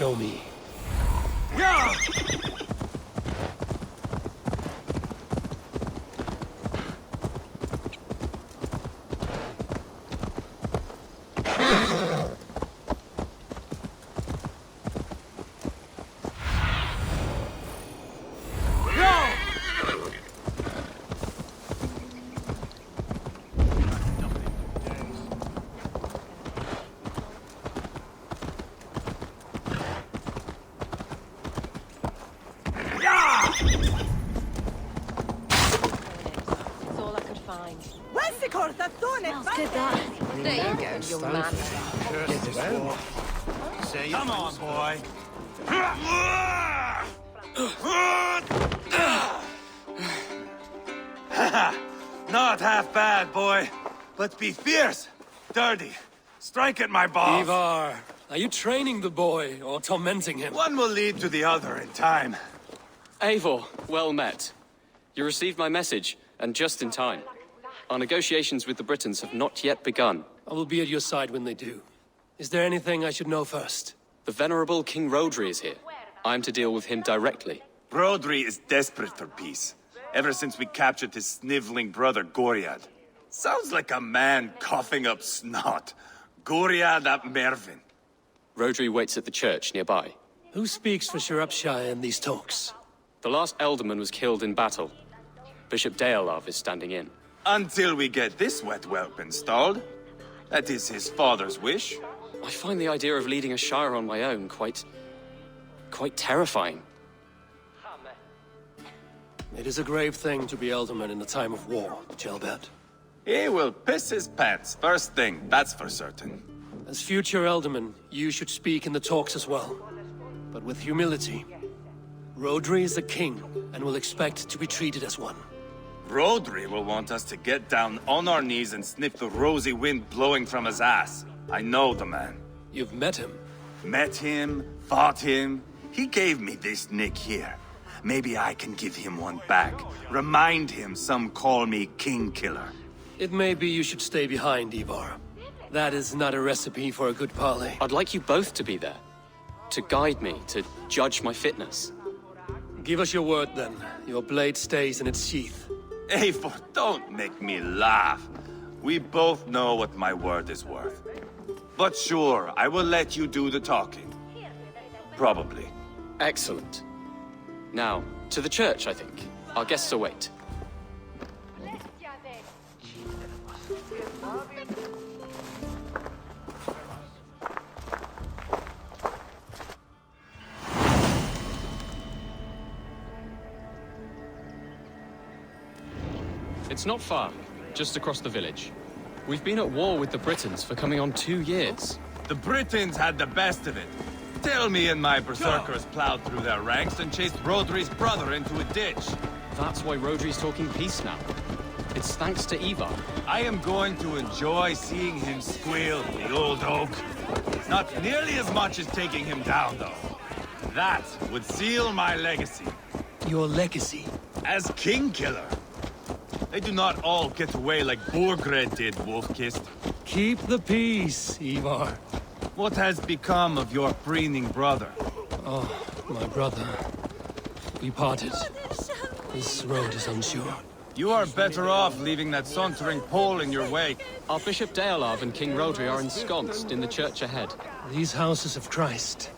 show me. Yeah! There you go, young man. Come on, boy. Not half bad, boy. But be fierce, dirty. Strike at my balls. Ivar, are you training the boy or tormenting him? One will lead to the other in time. Eivor, well met. You received my message, and just in time. Our negotiations with the Britons have not yet begun. I will be at your side when they do. Is there anything I should know first? The venerable King Rodri is here. I am to deal with him directly. Rodri is desperate for peace. Ever since we captured his sniveling brother, Goriad. Sounds like a man coughing up snot. Goriad ap Mervin. Rodri waits at the church nearby. Who speaks for Shropshire in these talks? The last alderman was killed in battle. Bishop Deolav is standing in. Until we get this wet whelp installed. That is his father's wish. I find the idea of leading a shire on my own quite terrifying. It is a grave thing to be alderman in a time of war, Gelbert. He will piss his pants, first thing, that's for certain. As future alderman, you should speak in the talks as well. But with humility. Rodri is the king, and will expect to be treated as one. Rodri will want us to get down on our knees and sniff the rosy wind blowing from his ass. I know the man. You've met him? Met him, fought him. He gave me this nick here. Maybe I can give him one back. Remind him some call me King Killer. It may be you should stay behind, Ivar. That is not a recipe for a good parley. I'd like you both to be there. To guide me, to judge my fitness. Give us your word, then. Your blade stays in its sheath. Eivor, don't make me laugh. We both know what my word is worth. But sure, I will let you do the talking. Probably. Excellent. Now, to the church, I think. Our guests await. It's not far, just across the village. We've been at war with the Britons for coming on 2 years. The Britons had the best of it. Tell me and my berserkers plowed through their ranks and chased Rodri's brother into a ditch. That's why Rodri's talking peace now. It's thanks to Ivar. I am going to enjoy seeing him squeal, the old oak. Not nearly as much as taking him down, though. That would seal my legacy. Your legacy? As King Killer. They do not all get away like Borgred did, Wolf-Kissed. Keep the peace, Ivar. What has become of your preening brother? Oh, my brother. We parted. This road is unsure. You are better off leaving that sauntering Pole in your wake. Our Bishop Deolav and King Rodri are ensconced in the church ahead. These houses of Christ,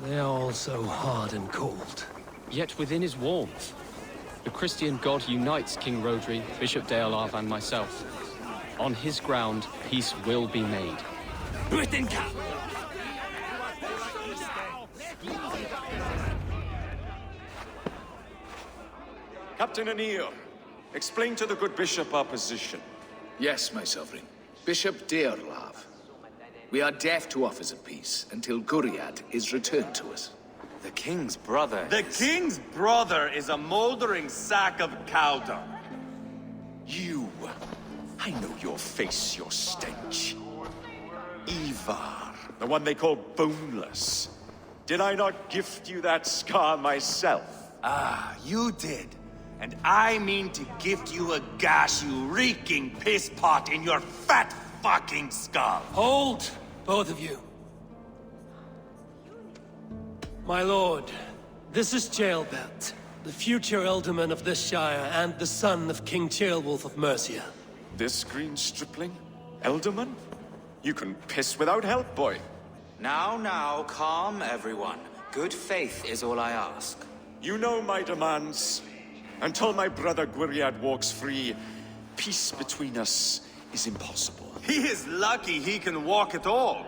they are all so hard and cold. Yet within is warmth. The Christian God unites King Rodri, Bishop Deolav, and myself. On his ground, peace will be made. Captain Anir, explain to the good bishop our position. Yes, my sovereign. Bishop Deorlav. We are deaf to offers of peace until Guriad is returned to us. The king's brother The king's brother is a moldering sack of cow dung. You! I know your face, your stench. Ivar, the one they call Boneless. Did I not gift you that scar myself? Ah, you did. And I mean to gift you a gash, you reeking piss pot in your fat fucking skull. Hold, both of you. My lord, this is Jailbert, the future Ealdorman of this Shire and the son of King Ceolwulf of Mercia. This green stripling? Elderman? You can piss without help, boy. Now, calm everyone. Good faith is all I ask. You know my demands. Until my brother Gwiriad walks free, peace between us is impossible. He is lucky he can walk at all.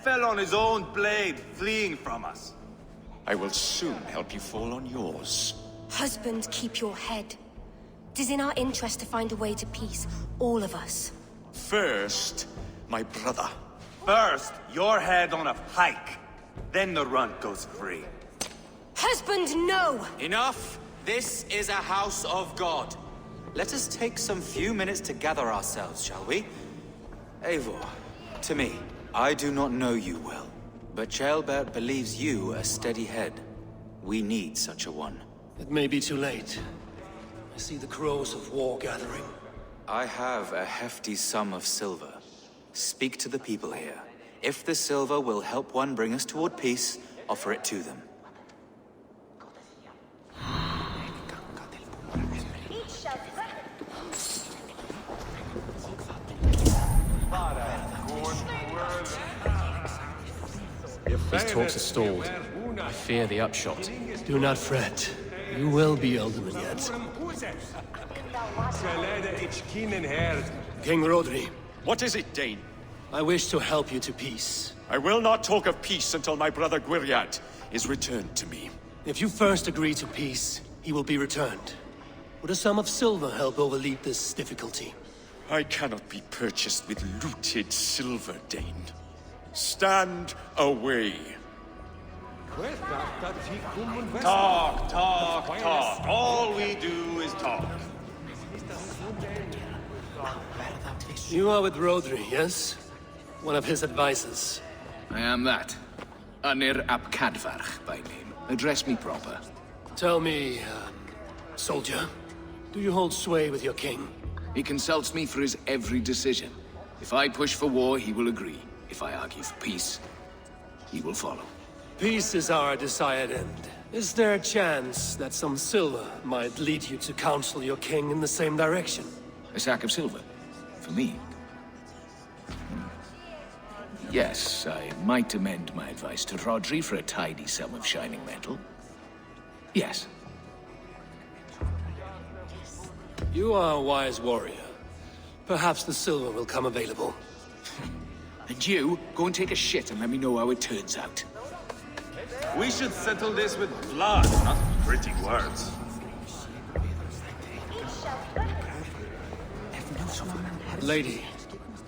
Fell on his own blade, fleeing from us. I will soon help you fall on yours. Husband, keep your head. It is in our interest to find a way to peace, all of us. First, my brother. First, your head on a pike. Then the runt goes free. Husband, no! Enough! This is a house of God. Let us take some few minutes to gather ourselves, shall we? Eivor, to me, I do not know you well, but Ceolbert believes you a steady head. We need such a one. It may be too late. I see the crows of war gathering. I have a hefty sum of silver. Speak to the people here. If the silver will help one bring us toward peace, offer it to them. These talks are stalled. I fear the upshot. Do not fret. You will be Ealdorman yet. King Rodri, What is it, Dane? I wish to help you to peace. I will not talk of peace until my brother Gwiriad is returned to me. If you first agree to peace, he will be returned. Would a sum of silver help overleap this difficulty? I cannot be purchased with looted silver, Dane. Stand away. Talk. All we do is talk. You are with Rodri, yes? One of his advisors. I am that. Anir ap Cadfarch by name. Address me proper. Tell me, soldier, do you hold sway with your king? He consults me for his every decision. If I push for war, he will agree. If I argue for peace, he will follow. Peace is our desired end. Is there a chance that some silver might lead you to counsel your king in the same direction? A sack of silver? For me? Yes, I might amend my advice to Rodri for a tidy sum of shining metal. Yes. You are a wise warrior. Perhaps the silver will come available. And you, go and take a shit and let me know how it turns out. We should settle this with blood, not pretty words. Lady,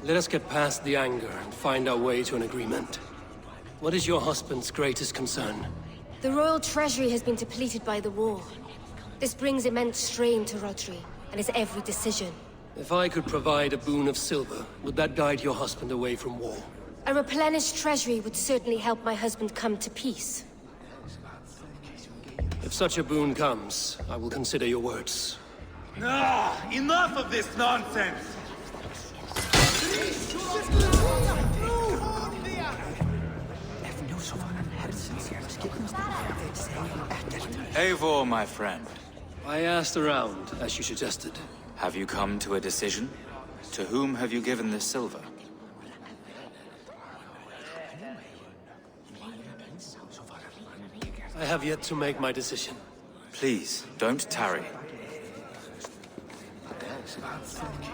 let us get past the anger and find our way to an agreement. What is your husband's greatest concern? The royal treasury has been depleted by the war. This brings immense strain to Rodri and his every decision. If I could provide a boon of silver, would that guide your husband away from war? A replenished treasury would certainly help my husband come to peace. If such a boon comes, I will consider your words. Enough of this nonsense! Eivor, my friend. I asked around, as you suggested. Have you come to a decision? To whom have you given this silver? I have yet to make my decision. Please, don't tarry.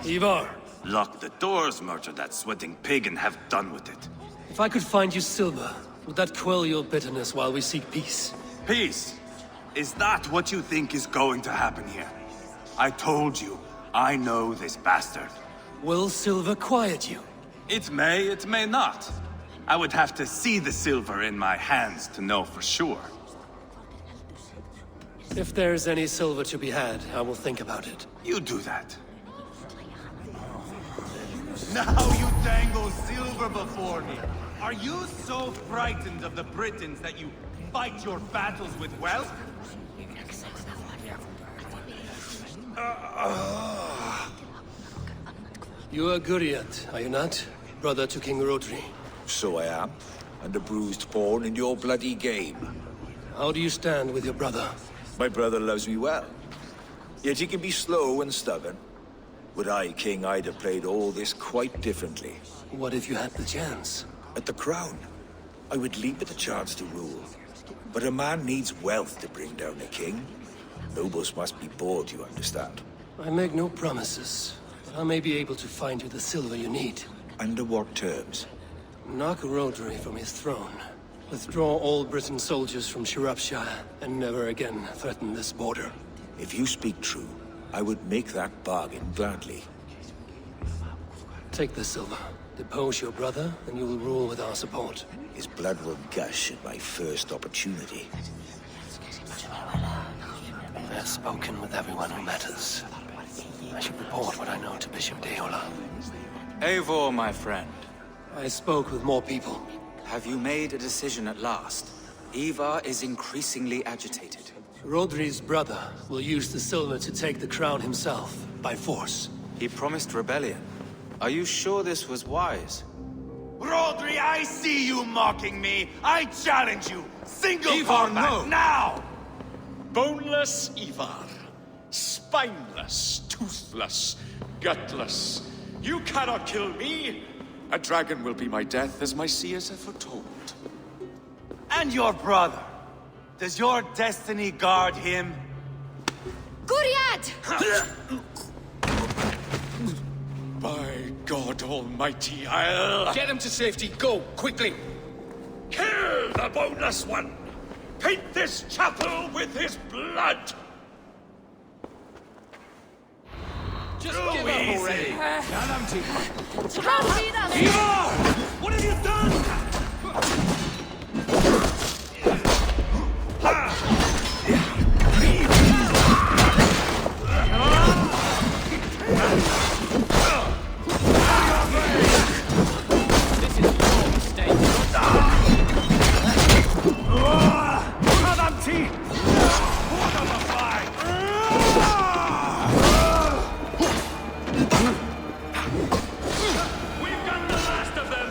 Ivar, Lock the doors, murder that sweating pig, and have done with it. if I could find you silver, would that quell your bitterness while we seek peace? Peace? Is that what you think is going to happen here? I told you, I know this bastard. Will silver quiet you? It may not. I would have to see the silver in my hands to know for sure. If there's any silver to be had, I will think about it. You do that. Now you dangle silver before me. Are you so frightened of the Britons that you fight your battles with wealth? You are Guriat, are you not? Brother to King Rodri. So I am, and a bruised pawn in your bloody game. How do you stand with your brother? My brother loves me well. Yet he can be slow and stubborn. Were I king, I'd have played all this quite differently. What if you had the chance? At the crown, I would leap at the chance to rule. But a man needs wealth to bring down a king. Nobles must be bought, you understand. I make no promises, but I may be able to find you the silver you need. Under what terms? Knock Rodri from his throne. Withdraw all Britain soldiers from Shropshire, and never again threaten this border. If you speak true, I would make that bargain gladly. Take the silver. Depose your brother, and you will rule with our support. His blood will gush at my first opportunity. I have spoken with everyone who matters. I should report what I know to Bishop Deola. Eivor, my friend. I spoke with more people. Have you made a decision at last? Ivar is increasingly agitated. Rodri's brother will use the silver to take the crown himself, by force. He promised rebellion. Are you sure this was wise? Rodri, I see you mocking me! I challenge you! Single Ivar, combat, no! now! Boneless Ivar. Spineless, toothless, gutless. You cannot kill me! A dragon will be my death, as my seers have foretold. And your brother. Does your destiny guard him? Guriad! By God Almighty, I'll... Get him to safety. Go, quickly. Kill the boneless one! Paint this chapel with his blood! Just give up already. Ivar! What have you done? This is your mistake. We've got the last of them!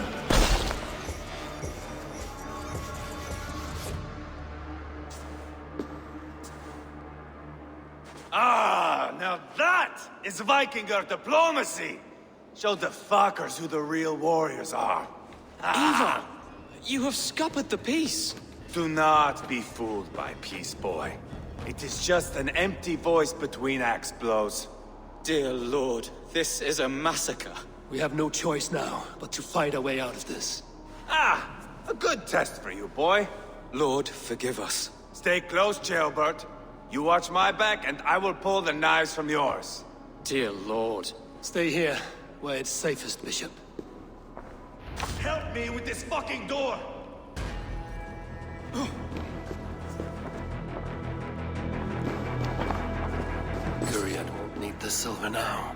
Ah, now that is Vikinger diplomacy! Show the fuckers who the real warriors are. Ivar! You have scuppered the peace! Do not be fooled by peace, boy. It is just an empty voice between axe blows. Dear Lord, this is a massacre. We have no choice now, but to fight our way out of this. Ah, a good test for you, boy. Lord, forgive us. Stay close, Jailbird. You watch my back, and I will pull the knives from yours. Dear Lord. Stay here, where it's safest, Bishop. Help me with this fucking door! Guriad won't need the silver now.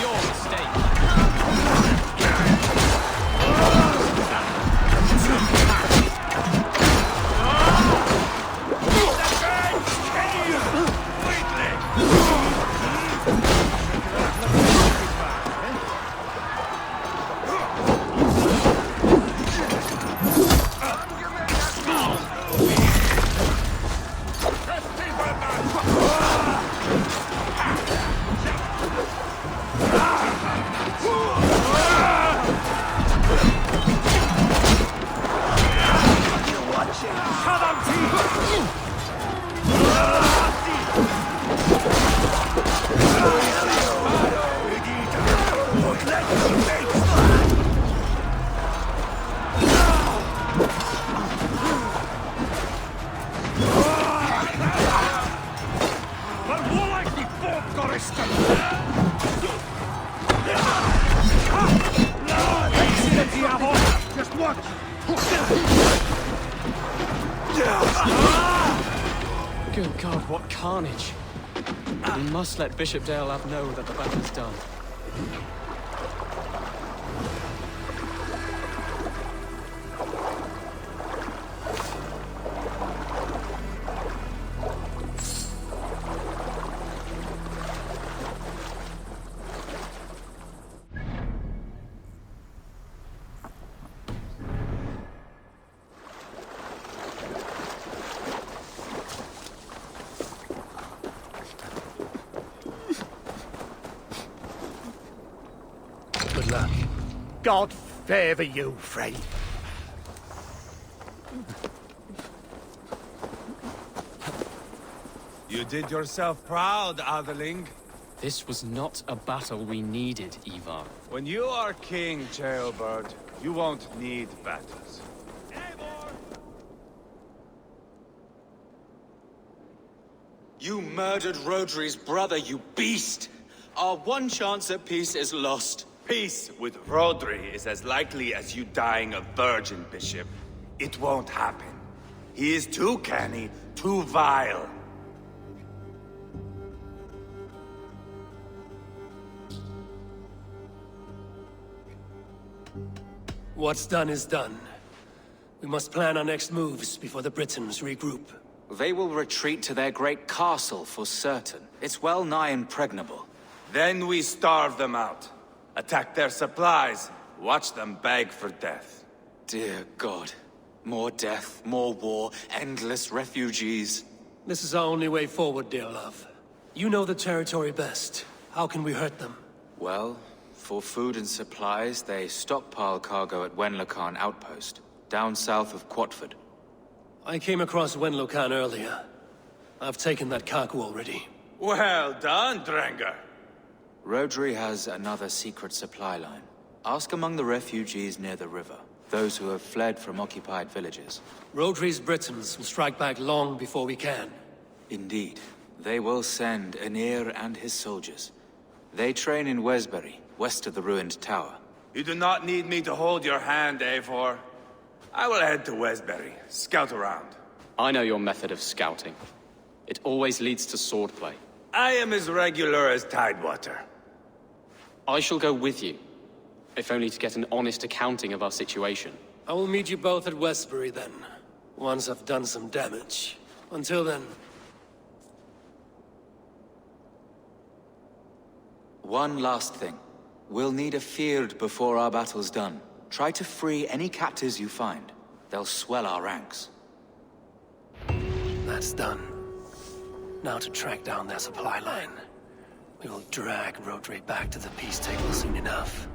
Your mistake. Good God, what carnage. We must let Bishop Deolav know that the battle's done. Good luck. God favor you, friend. You did yourself proud, Otherling. This was not a battle we needed, Ivar. When you are king, Jailbird, you won't need battles. You murdered Rodri's brother, you beast! Our one chance at peace is lost. Peace with Rodri is as likely as you dying a virgin, Bishop. It won't happen. He is too canny, too vile. What's done is done. We must plan our next moves before the Britons regroup. They will retreat to their great castle for certain. It's well nigh impregnable. Then we starve them out. Attack their supplies. Watch them beg for death. Dear God. More death, more war, endless refugees. This is our only way forward, Deolav. You know the territory best. How can we hurt them? Well, for food and supplies, they stockpile cargo at Wenlokan outpost, down south of Quatford. I came across Wenlokan earlier. I've taken that cargo already. Well done, Drengar. Rodri has another secret supply line. Ask among the refugees near the river, those who have fled from occupied villages. Rodri's Britons will strike back long before we can. Indeed. They will send Aenir and his soldiers. They train in Wesbury, west of the ruined tower. You do not need me to hold your hand, Eivor. I will head to Wesbury, scout around. I know your method of scouting. It always leads to swordplay. I am as regular as Tidewater. I shall go with you, if only to get an honest accounting of our situation. I will meet you both at Westbury then, once I've done some damage. Until then... One last thing. We'll need a field before our battle's done. Try to free any captives you find. They'll swell our ranks. That's done. Now to track down their supply line. We will drag Rodri back to the peace table soon enough.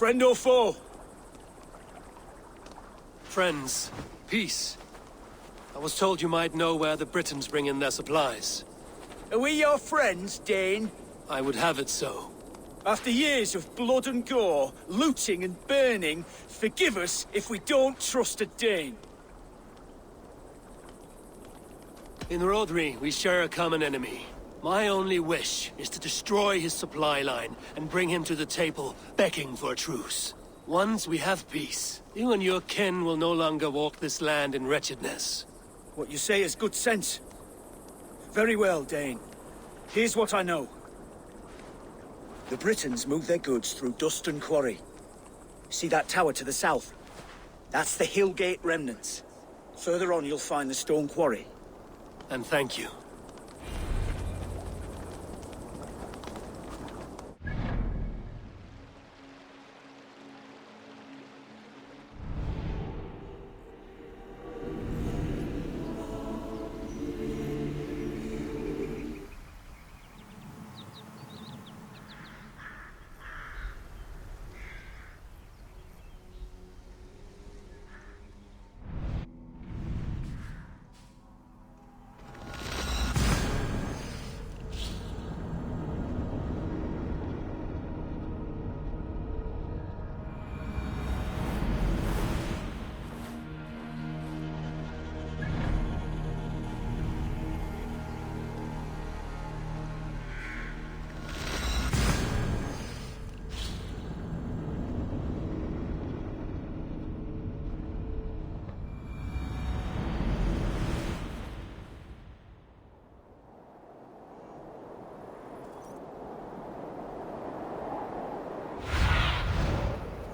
Friend or foe? Friends, peace. I was told you might know where the Britons bring in their supplies. Are we your friends, Dane? I would have it so. After years of blood and gore, looting and burning, forgive us if we don't trust a Dane. In Rodri, we share a common enemy. My only wish is to destroy his supply line and bring him to the table, begging for a truce. Once we have peace, you and your kin will no longer walk this land in wretchedness. What you say is good sense. Very well, Dane. Here's what I know. The Britons move their goods through Dustin Quarry. See that tower to the south? That's the Hillgate remnants. Further on, you'll find the stone quarry. And thank you.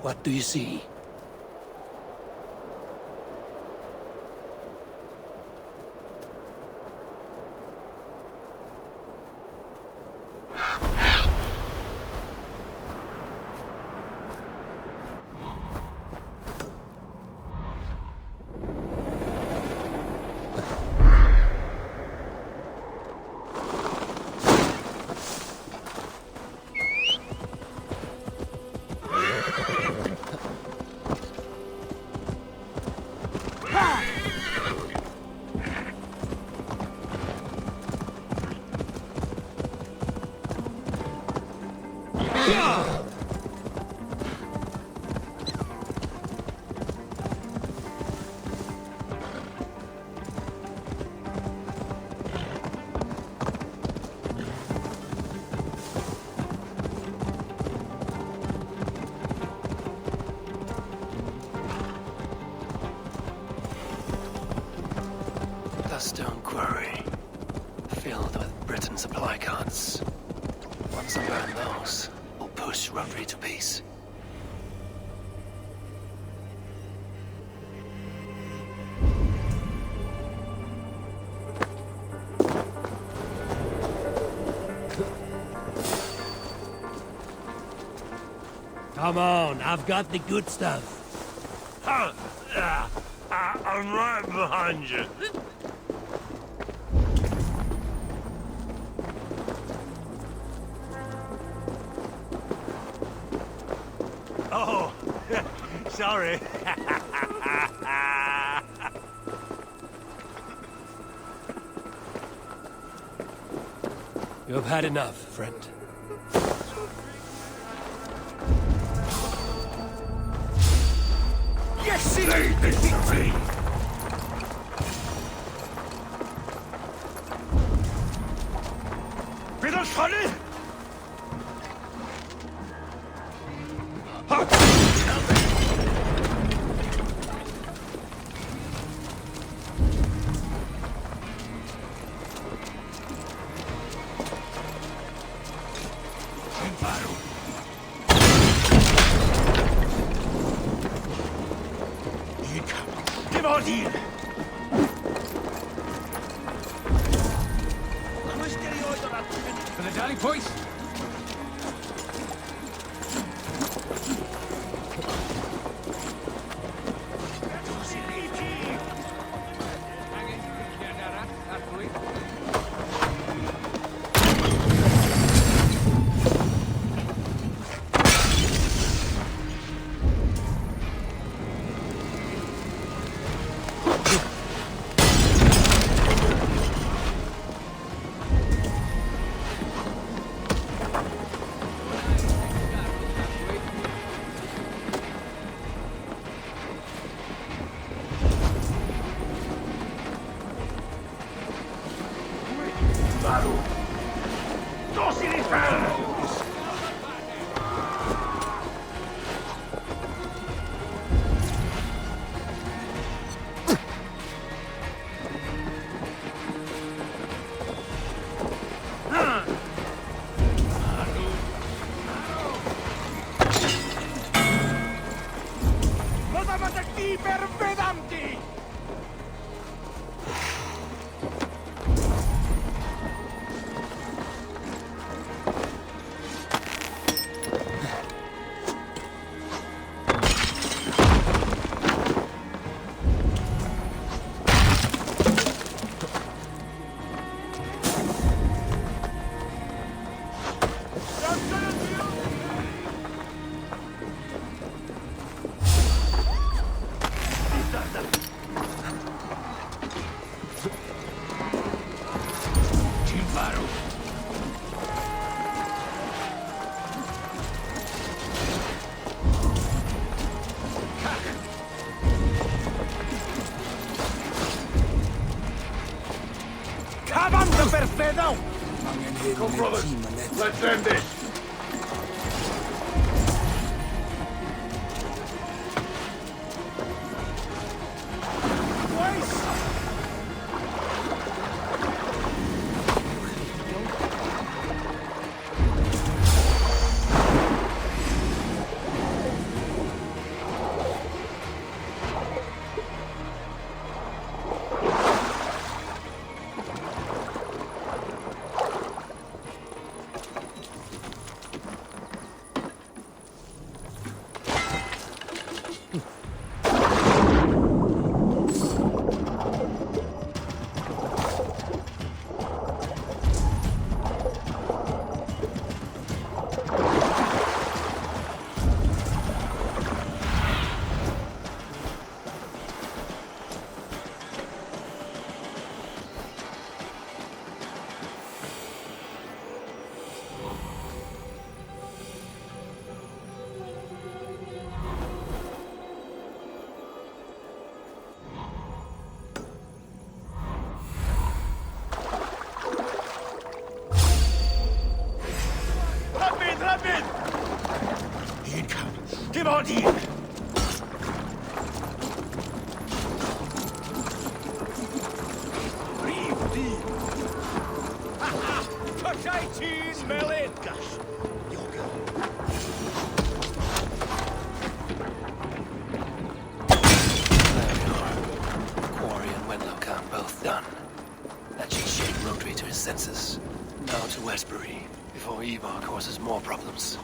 What do you see? A stone quarry, filled with Britain supply carts. Once I burn those, we'll push Rodri to peace. Come on, I've got the good stuff. I'm right behind you. Oh, sorry. You have had enough, friend. Yes, Leave this to me. Wieder Scholle! Odin! For the daily point? Come, brothers. Let's end this. Give on in! Breathe deep! Potato melon! Gosh, yoga. Quarry and Wenlock both done. That should shake Rotary to his senses. Now to Westbury, before Ivar causes more problems.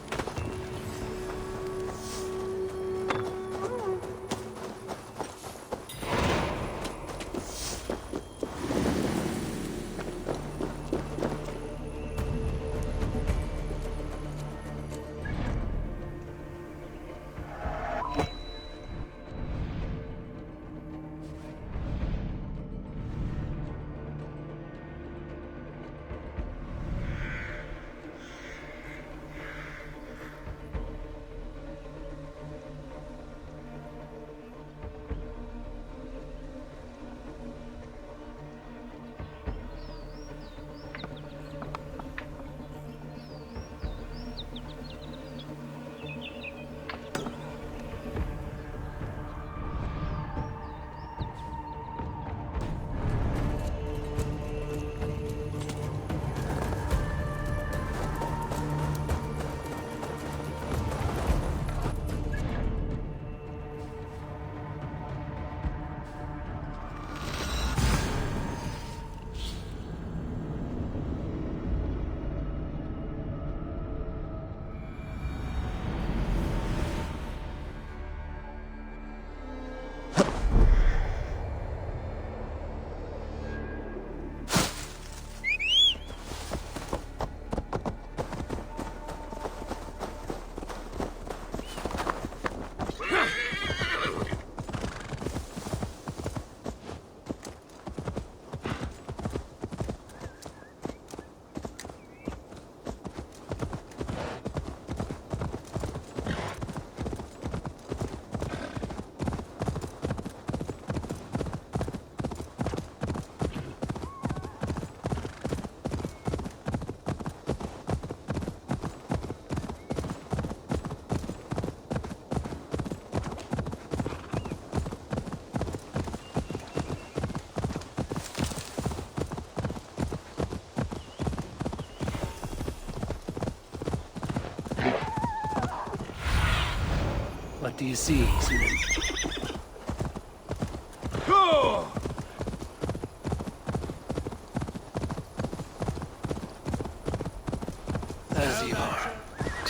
What do you see, Sue?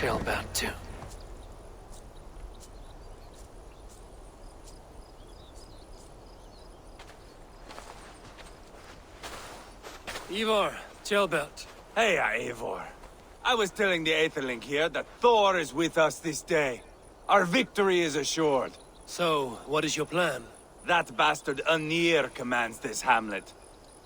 Tailbat too. Ivar, Tailbat. Hey, Eivor. I was telling the Aetherling here that Thor is with us this day. Our victory is assured. So, what is your plan? That bastard Anir commands this hamlet.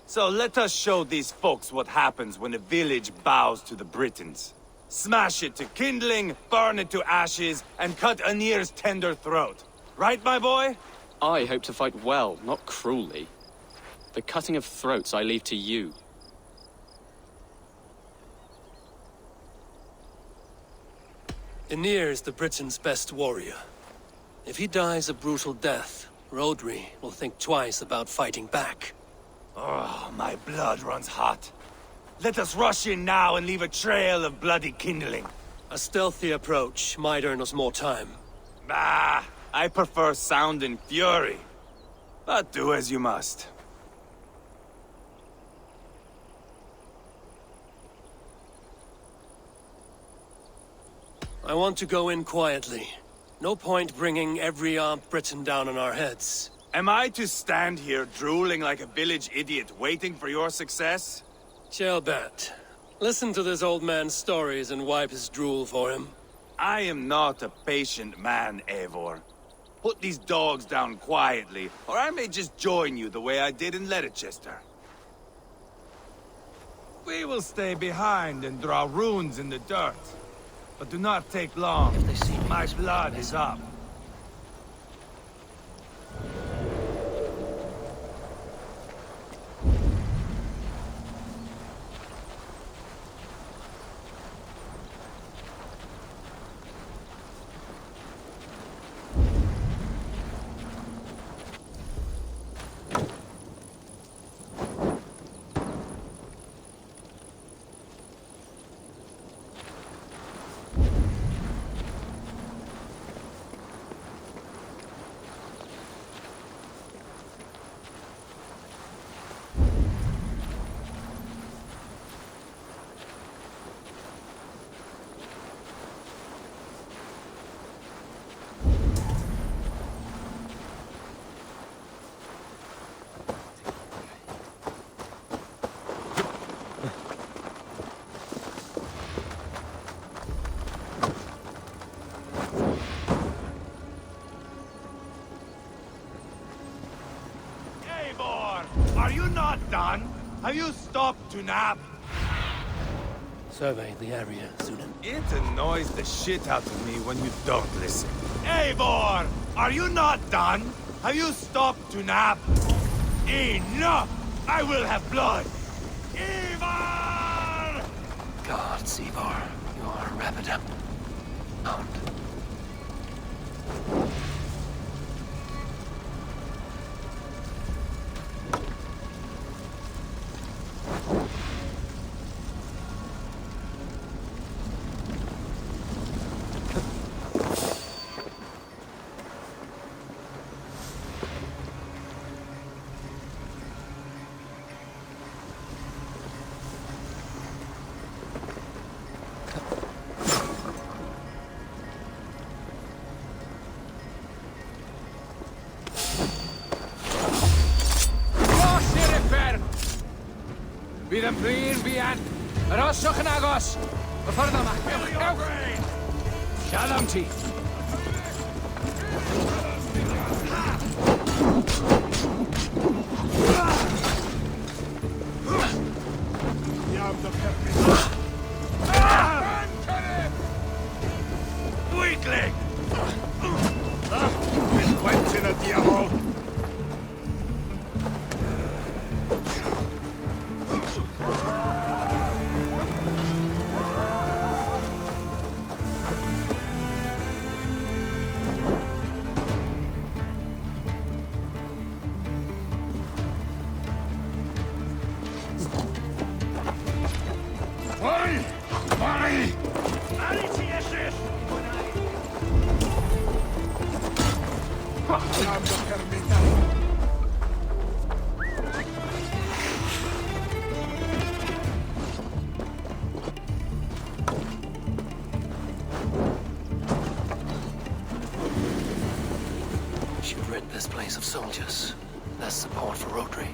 So let us show these folks what happens when a village bows to the Britons. Smash it to kindling, burn it to ashes, and cut Anir's tender throat. Right, my boy? I hope to fight well, not cruelly. The cutting of throats I leave to you. Aenir is the Britain's best warrior. If he dies a brutal death, Rodri will think twice about fighting back. Oh, my blood runs hot. Let us rush in now and leave a trail of bloody kindling. A stealthy approach might earn us more time. Bah, I prefer sound and fury. But do as you must. I want to go in quietly. No point bringing every armed Briton down on our heads. Am I to stand here drooling like a village idiot waiting for your success? Tailbat, listen to this old man's stories and wipe his drool for him. I am not a patient man, Eivor. Put these dogs down quietly, or I may just join you the way I did in Leicester. We will stay behind and draw runes in the dirt. But do not take long. My blood is up. Are you not done? Have you stopped to nap? Survey the area, Sunan. It annoys the shit out of me when you don't listen. Eivor! Are you not done? Have you stopped to nap? Enough! I will have blood! Ivar! Gods, Ivar, you are a rapid hound. Bydd yn blin fian. Yr oswch yn agos. Y ffordd yma. Ewch! Siad am ti. Weakling! Quentin a diavol! This place of soldiers. Less support for Rotary.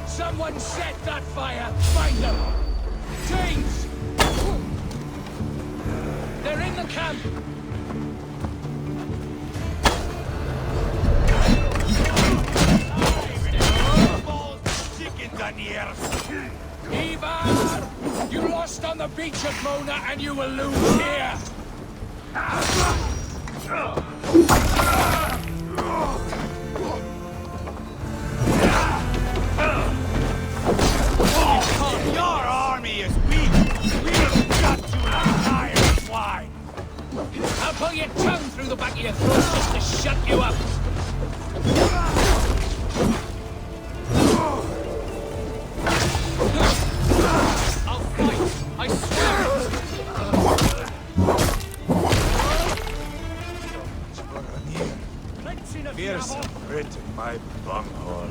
Someone set that fire! Find them! James! They're in the camp! Ivar! You lost on the beach of Mona and you will lose here! Your army is weak! We've got you an iron swine! I'll pull your tongue through the back of your throat just to shut you up! I'll fight! I swear it! Here's a Brit in my bunghole.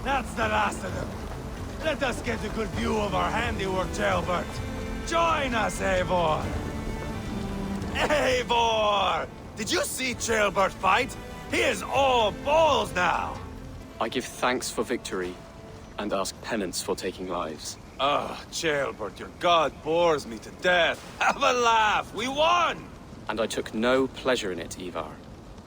That's the last of them. Let us get a good view of our handiwork, Jailbert. Join us, Eivor! Eivor! Did you see Jailbert fight? He is all balls now! I give thanks for victory, and ask penance for taking lives. Ah, Jailbert, your god bores me to death. Have a laugh! We won! And I took no pleasure in it, Ivar.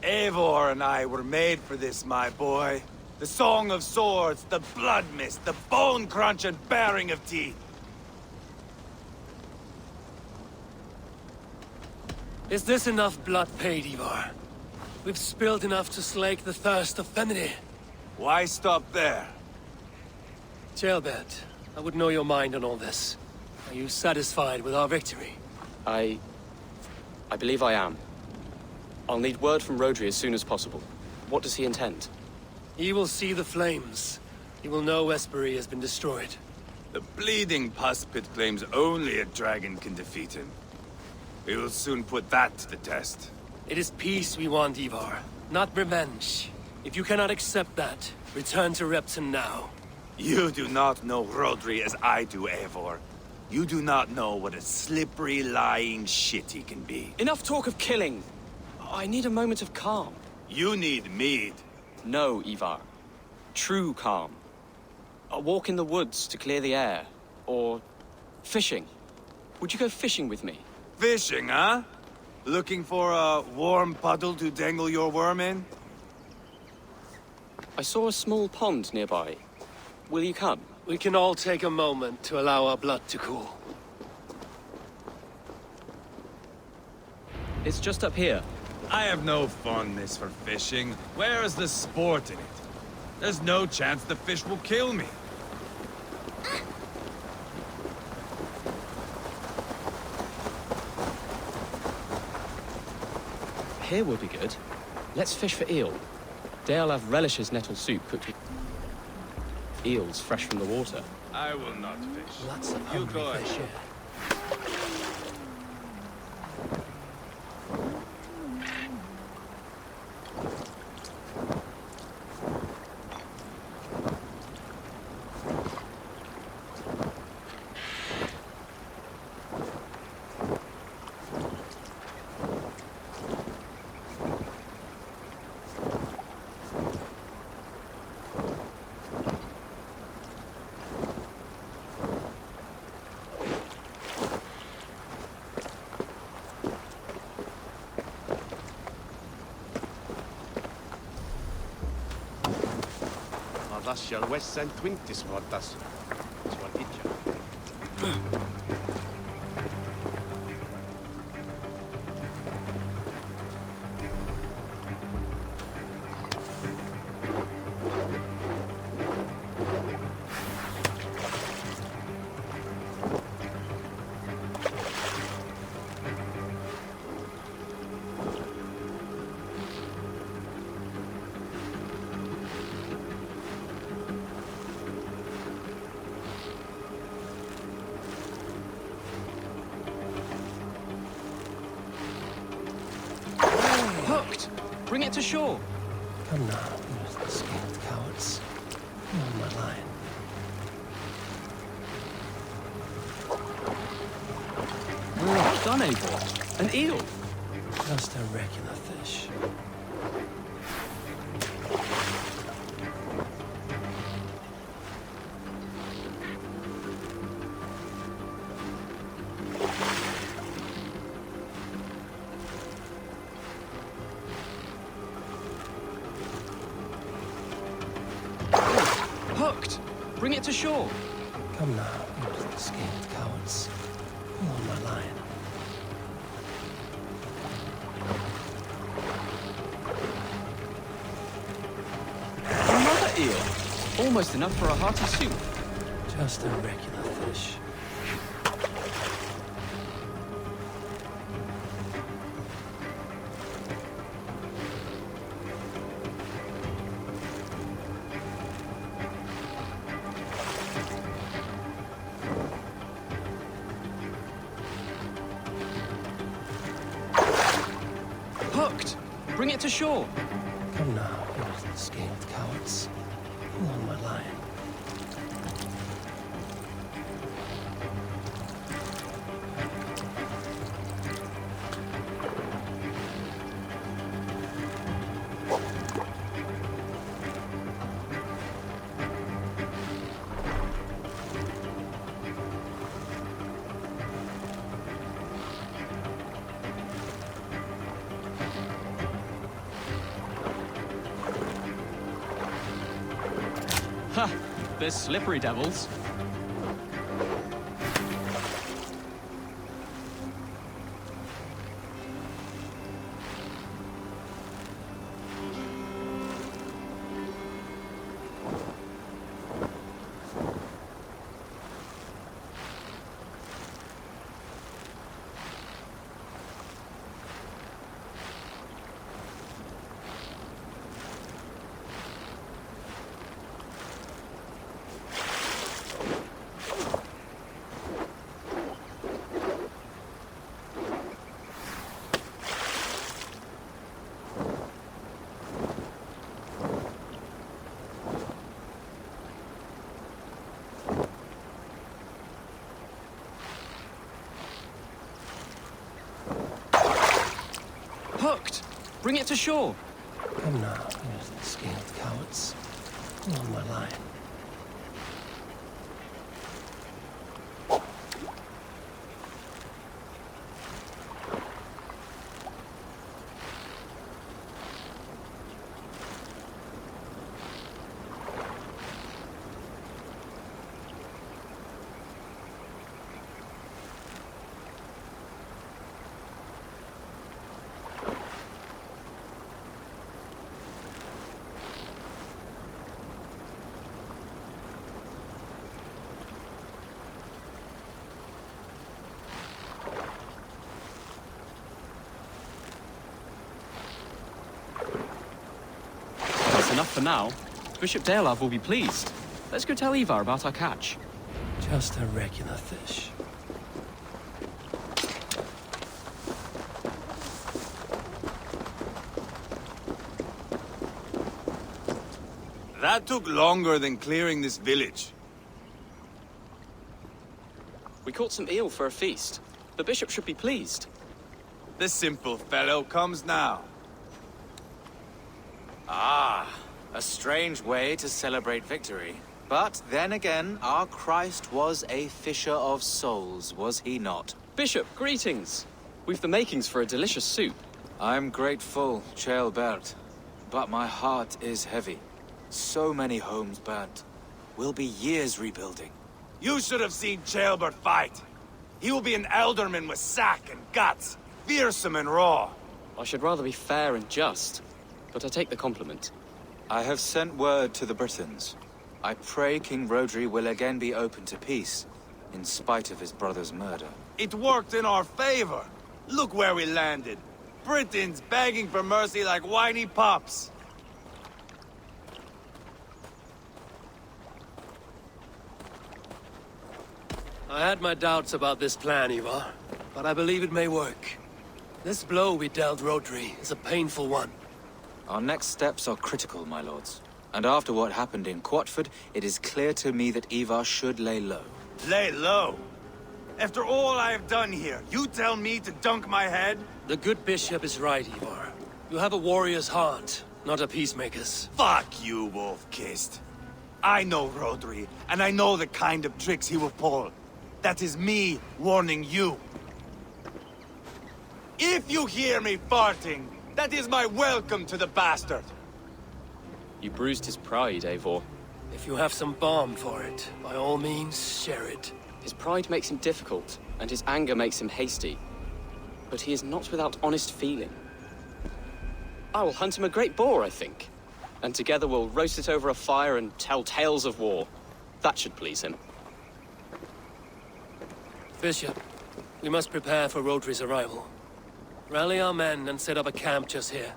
Eivor and I were made for this, my boy. The song of swords, the blood mist, the bone crunch and baring of teeth. Is this enough blood paid, Ivar? We've spilled enough to slake the thirst of Fenrir. Why stop there? Jailbert, I would know your mind on all this. Are you satisfied with our victory? I believe I am. I'll need word from Rodri as soon as possible. What does he intend? He will see the flames. He will know Espery has been destroyed. The bleeding pus pit claims only a dragon can defeat him. We will soon put that to the test. It is peace we want, Ivar, not revenge. If you cannot accept that, return to Repton now. You do not know Rodri as I do, Eivor. You do not know what a slippery, lying shit he can be. Enough talk of killing! I need a moment of calm. You need mead. No, Ivar. True calm. A walk in the woods to clear the air. Or fishing. Would you go fishing with me? Fishing, huh? Looking for a warm puddle to dangle your worm in? I saw a small pond nearby. Will you come? We can all take a moment to allow our blood to cool. It's just up here. I have no fondness for fishing. Where is the sport in it? There's no chance the fish will kill me. Here will be good. Let's fish for eel. Deolav relishes nettle soup cooked with eels fresh from the water. I will not fish. Lots of You hungry go ahead. fish here. Siellä Western Twintis vuotas. Se on itse. Hooked! Bring it to shore! Come now, you scaled cowards. You're on my line. Well done, Eivor. An eel! Just a regular fish. Hooked! Bring it to shore! Come now, you scaled cowards. You're on my line. Another eel! Almost enough for a hearty soup. Just a regular fish. Hooked! Bring it to shore! Come now, you scaled cowards. You're on my line. Ha! They're slippery devils. Hooked! Bring it to shore! Come now, you scaled cowards. You're on my line. That's enough for now. Bishop Deolav will be pleased. Let's go tell Ivar about our catch. Just a regular fish. That took longer than clearing this village. We caught some eel for a feast. The bishop should be pleased. The simple fellow comes now. Ah, a strange way to celebrate victory. But then again, our Christ was a fisher of souls, was he not? Bishop, greetings. We've the makings for a delicious soup. I'm grateful, Ceolbert, but my heart is heavy. So many homes burnt. We'll be years rebuilding. You should have seen Ceolbert fight. He will be an alderman with sack and guts, fearsome and raw. I should rather be fair and just, but I take the compliment. I have sent word to the Britons. I pray King Rodri will again be open to peace, in spite of his brother's murder. It worked in our favor. Look where we landed. Britons begging for mercy like whiny pups. I had my doubts about this plan, Ivar, but I believe it may work. This blow we dealt Rodri is a painful one. Our next steps are critical, my lords. And after what happened in Quatford, it is clear to me that Ivar should lay low. Lay low? After all I have done here, you tell me to dunk my head? The good bishop is right, Ivar. You have a warrior's heart, not a peacemaker's. Fuck you, wolf-kissed. I know Rodri, and I know the kind of tricks he will pull. That is me warning you. If you hear me farting, that is my welcome to the bastard. You bruised his pride, Eivor. If you have some balm for it, by all means, share it. His pride makes him difficult, and his anger makes him hasty. But he is not without honest feeling. I will hunt him a great boar, I think. And together we'll roast it over a fire and tell tales of war. That should please him. Bishop, we must prepare for Rodri's arrival. Rally our men and set up a camp just here.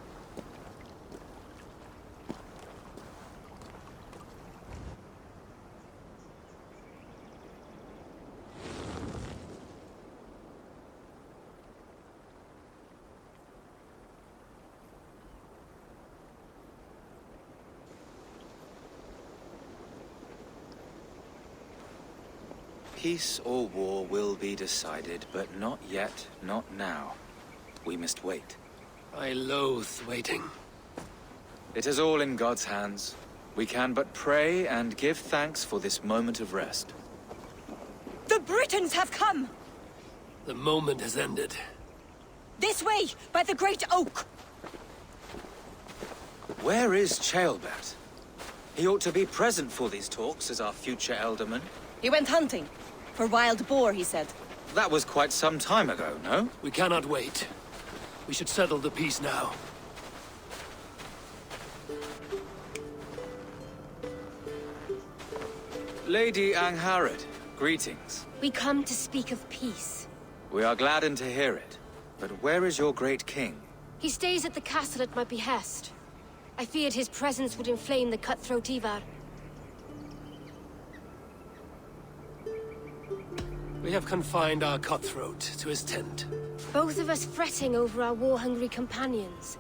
Peace or war will be decided, but not yet, not now. We must wait. I loathe waiting. It is all in God's hands. We can but pray and give thanks for this moment of rest. The Britons have come! The moment has ended. This way, by the Great Oak! Where is Ceolbert? He ought to be present for these talks as our future alderman. He went hunting. For wild boar, he said. That was quite some time ago, no? We cannot wait. We should settle the peace now. Lady Angharad, greetings. We come to speak of peace. We are gladdened to hear it. But where is your great king? He stays at the castle at my behest. I feared his presence would inflame the cutthroat Ivar. We have confined our cutthroat to his tent. Both of us fretting over our war-hungry companions.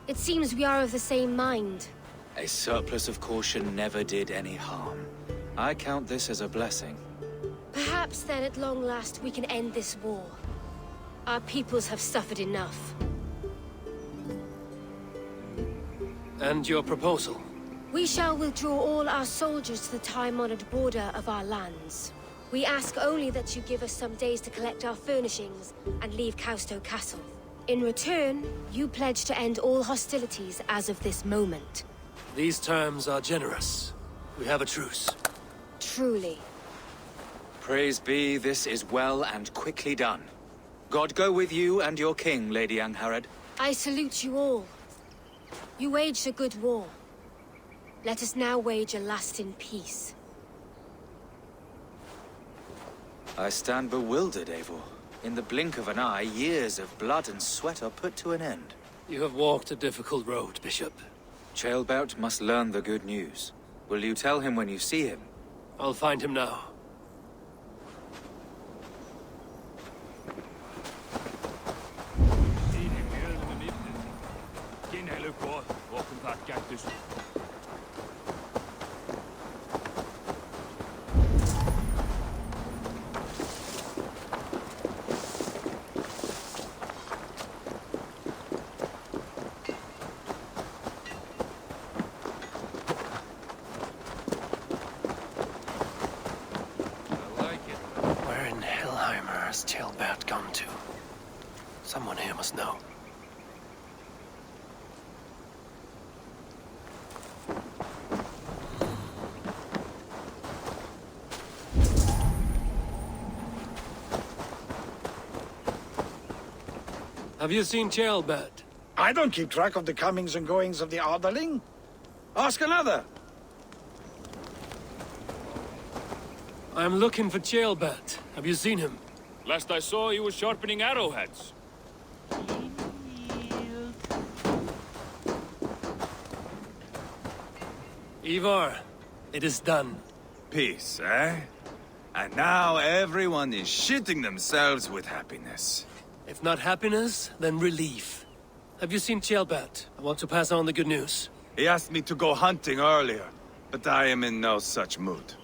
It seems we are of the same mind. A surplus of caution never did any harm. I count this as a blessing. Perhaps then at long last we can end this war. Our peoples have suffered enough. And your proposal? We shall withdraw all our soldiers to the time-honored border of our lands. We ask only that you give us some days to collect our furnishings and leave Causto Castle. In return, you pledge to end all hostilities as of this moment. These terms are generous. We have a truce. Truly. Praise be, this is well and quickly done. God go with you and your king, Lady Angharad. I salute you all. You waged a good war. Let us now wage a lasting peace. I stand bewildered, Eivor. In the blink of an eye, years of blood and sweat are put to an end. You have walked a difficult road, Bishop. Chaelbert must learn the good news. Will you tell him when you see him? I'll find him now. Where in Hellheimer has Chaelbert gone to? Someone here must know. Have you seen Chaelbert? I don't keep track of the comings and goings of the Arderling. Ask another. I'm looking for Chaelbert. Have you seen him? Last I saw, he was sharpening arrowheads. Ivar, it is done. Peace, eh? And now everyone is shitting themselves with happiness. If not happiness, then relief. Have you seen Chaelbert? I want to pass on the good news. He asked me to go hunting earlier, but I am in no such mood.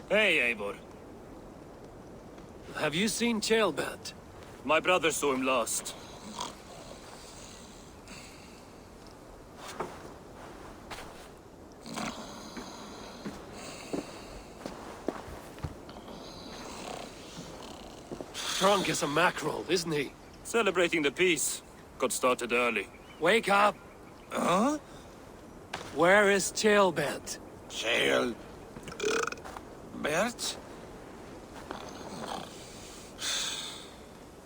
Hey, Eivor. Have you seen Chaelbert? My brother saw him last. Drunk as a mackerel, isn't he? Celebrating the peace. Got started early. Wake up! Huh? Where is Chaelbert? Bert?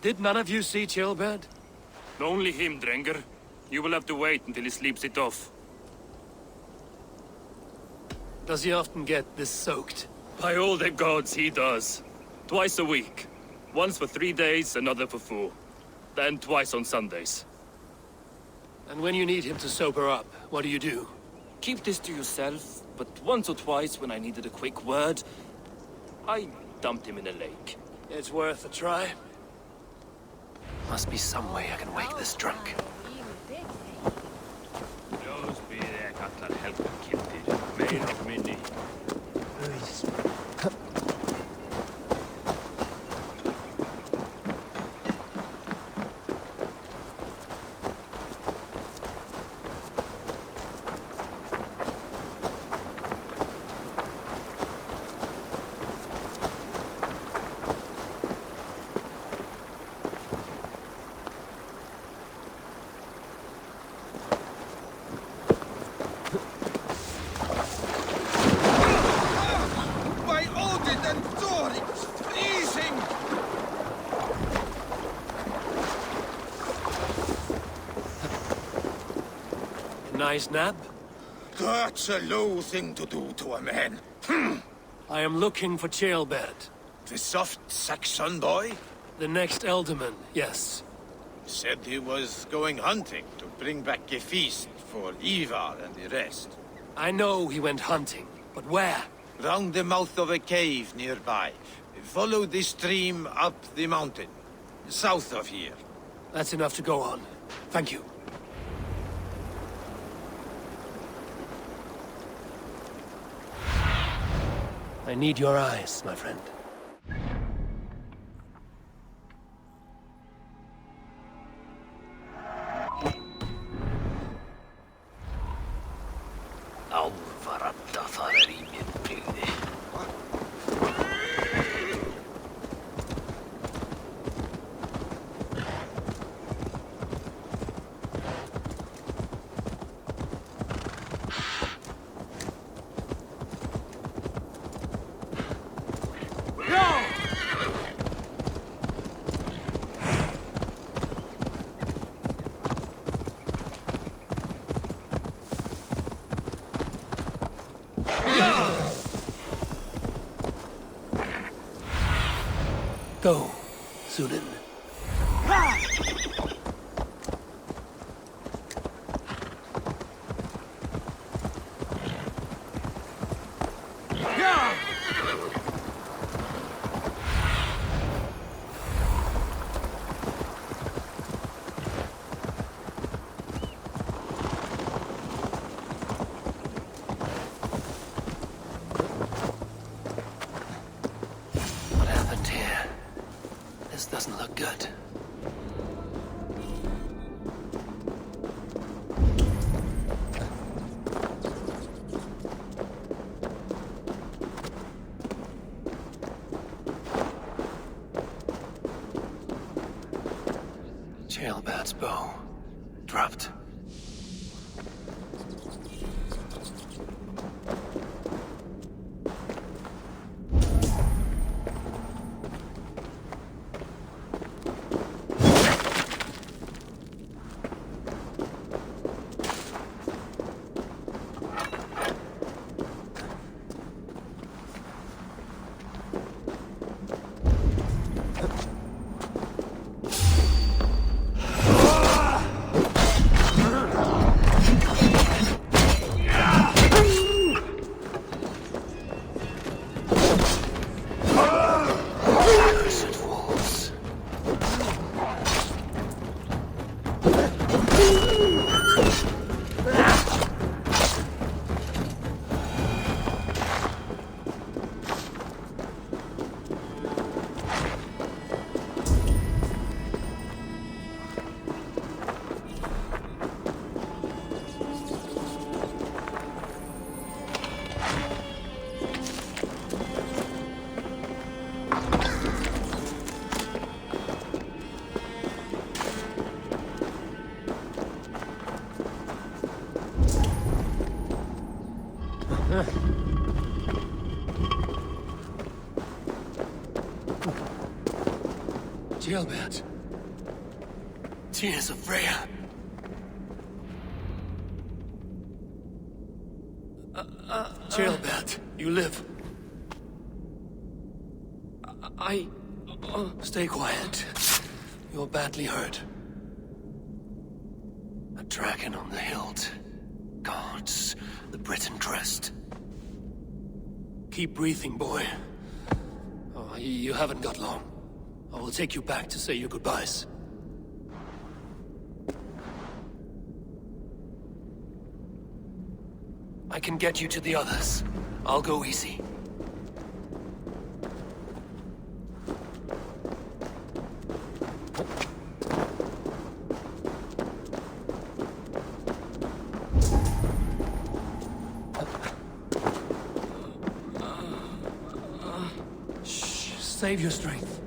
Did none of you see Chaelbert? Only him, Drenger. You will have to wait until he sleeps it off. Does he often get this soaked? By all the gods, he does. Twice a week. Once for 3 days, another for 4. Then twice on Sundays. And when you need him to sober up, what do you do? Keep this to yourself, but once or twice when I needed a quick word, I dumped him in a lake. It's worth a try. Must be some way I can wake this drunk. Nice nap? That's a low thing to do to a man. I am looking for Chaelbert. The soft Saxon boy? The next Elderman, yes. Said he was going hunting to bring back a feast for Ivar and the rest. I know he went hunting, but where? Round the mouth of a cave nearby. Follow the stream up the mountain. South of here. That's enough to go on. Thank you. I need your eyes, my friend. Go, Sunan. What happened here? This doesn't look good. Jailbat's bow. Dropped. Jailbat. Tears of Freya. Jailbat, you live. Stay quiet. You're badly hurt. A dragon on the hilt. Guards the Briton crest. Keep breathing, boy. Oh, you haven't got long. I will take you back to say your goodbyes. I can get you to the others. I'll go easy. Shh, save your strength.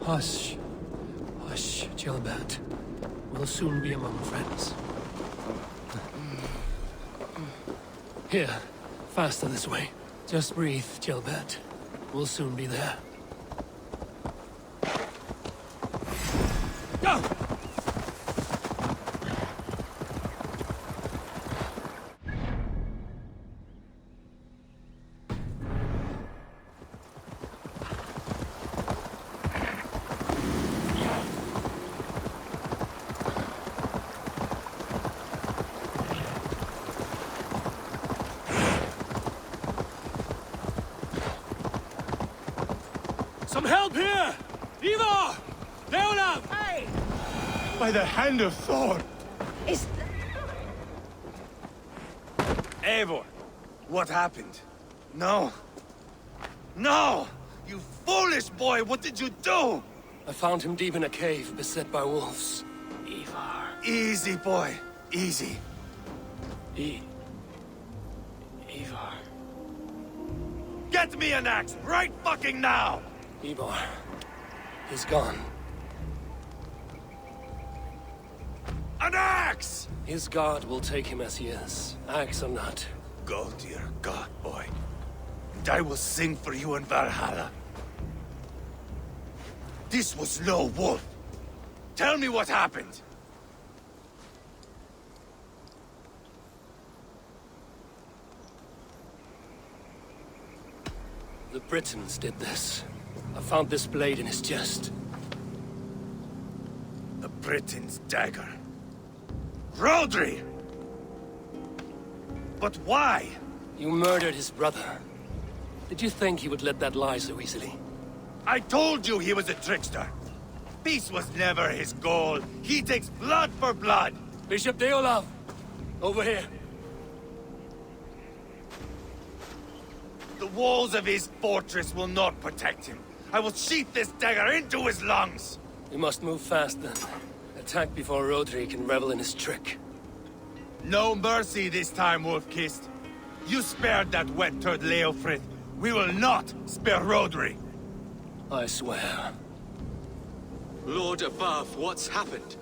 Hush. Hush, Jailbat. We'll soon be among friends. Here. Faster this way. Just breathe, Jailbat. We'll soon be there. Go! Some help here! Ivar! Leonard! Hey! By the hand of Thor! Is... Eivor, what happened? No. No! You foolish boy, what did you do? I found him deep in a cave, beset by wolves. Ivar. Easy, boy. Easy. Ivar. Get me an axe, right fucking now! Ivar. He's gone. An axe! His god will take him as he is, axe or not. Go to your god, boy. And I will sing for you in Valhalla. This was no wolf. Tell me what happened. The Britons did this. I found this blade in his chest. The Briton's dagger. Rodri! But why? You murdered his brother. Did you think he would let that lie so easily? I told you he was a trickster. Peace was never his goal. He takes blood for blood. Bishop Deolav! Over here. The walls of his fortress will not protect him. I will sheath this dagger into his lungs. We must move fast then. Attack before Rodri can revel in his trick. No mercy this time, Wolf-Kissed. You spared that wet turd Leofrith. We will not spare Rodri. I swear. Lord above, what's happened?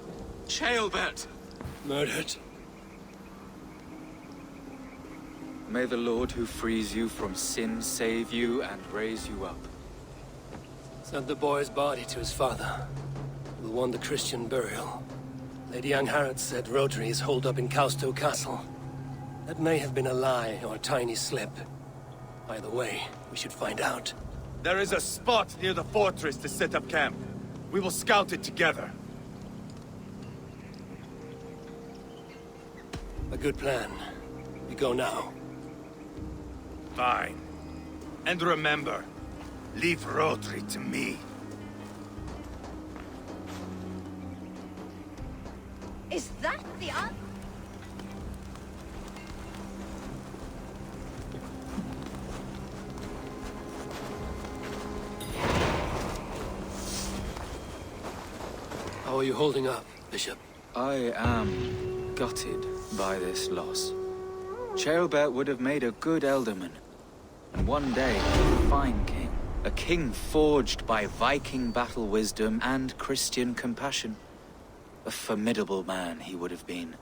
Ceolbert! Murdered. May the Lord who frees you from sin save you and raise you up. Sent the boy's body to his father. Will want the Christian burial. Lady Angharad said Rodri is holed up in Causto Castle. That may have been a lie or a tiny slip. Either way, we should find out. There is a spot near the fortress to set up camp. We will scout it together. A good plan. We go now. Fine. And remember, leave Rodri to me. Is that the answer? How are you holding up, Bishop? I am gutted by this loss. Ceolbert would have made a good ealdorman. And one day, a fine king. A king forged by Viking battle wisdom and Christian compassion. A formidable man he would have been.